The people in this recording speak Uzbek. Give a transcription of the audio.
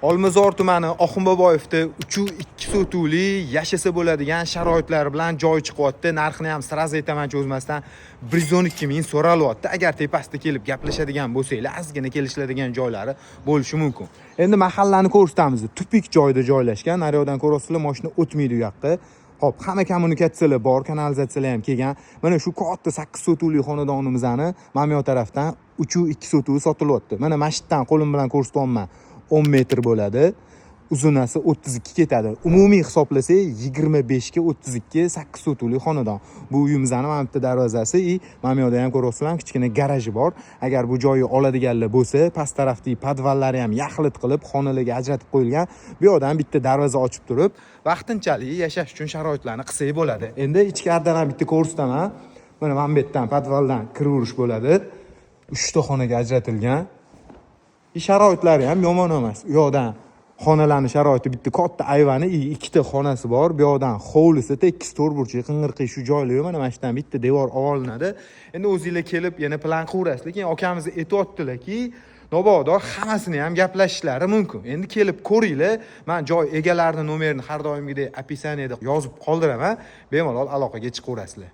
Olmazor tumani Oxunboboyevda 3-2 sotuvli yashasa bo'ladigan sharoitlar bilan joy chiqyapti. Narxini ham sraz aytaman cho'zmasdan 112 ming so'ralyapti. Agar tepasida kelib gaplashadigan bo'lsanglar, ozgina kelishiladigan joylari bo'lishi mumkin. Endi mahallani ko'rsatamiz. Tupik joyda joylashgan. Naryoqdan ko'rasizlar, mashina o'tmaydi u yoqqa. Hop, hamma kommunikatsiyalar bor, kanalizatsiyalar ham kelgan. Mana shu katta 8 sotuvli xonadonimizni mana bu tarafdan 3-2 sotuv sotilyapti. Mana mashitdan qo'lim bilan ko'rsatyapman. 10 metr bo'ladi. Uzunasi 32 ketadi. Umumiy hisoblasak 25 ga 32 8 sotuvli xonadon. Bu uyimizning mana bitta darvozasi, mana bu yerda ham ko'rasizlar, kichkina garaji bor. Agar bu joyni oladiganlar bo'lsa, past tarafdagi podvallari ham yaxlit qilib, xonalarga ajratib qo'yilgan. Bu yerdan bitta darvoza ochib turib, vaqtinchalik yashash uchun sharoitlarni qilsak bo'ladi. Endi ichkaridan ham bitta ko'rsataman. Mana bu yerdan podvaldan kiraverish bo'ladi. 3 ta xonaga ajratilgan. Sharoitlari ham yomon emas. U yoqdan xonalarning sharoiti bitta katta ayvoni, ikkita xonasi bor. Bu yoqdan hovlisi tekis to'rtburchak qing'irqiy shu joylar mana mana shundan bitta devor olinadi. Endi o'zingizlar kelib yana plan qurasiz, lekin akamiz aytayotdilar-ki, mabodo hammasini ham gaplashishlari mumkin. Endi kelib ko'ringlar. Men joy egalarining nomerini har doimgidek opisaniyada yozib qoldiraman. Bemalol aloqaga chiqaverasizlar.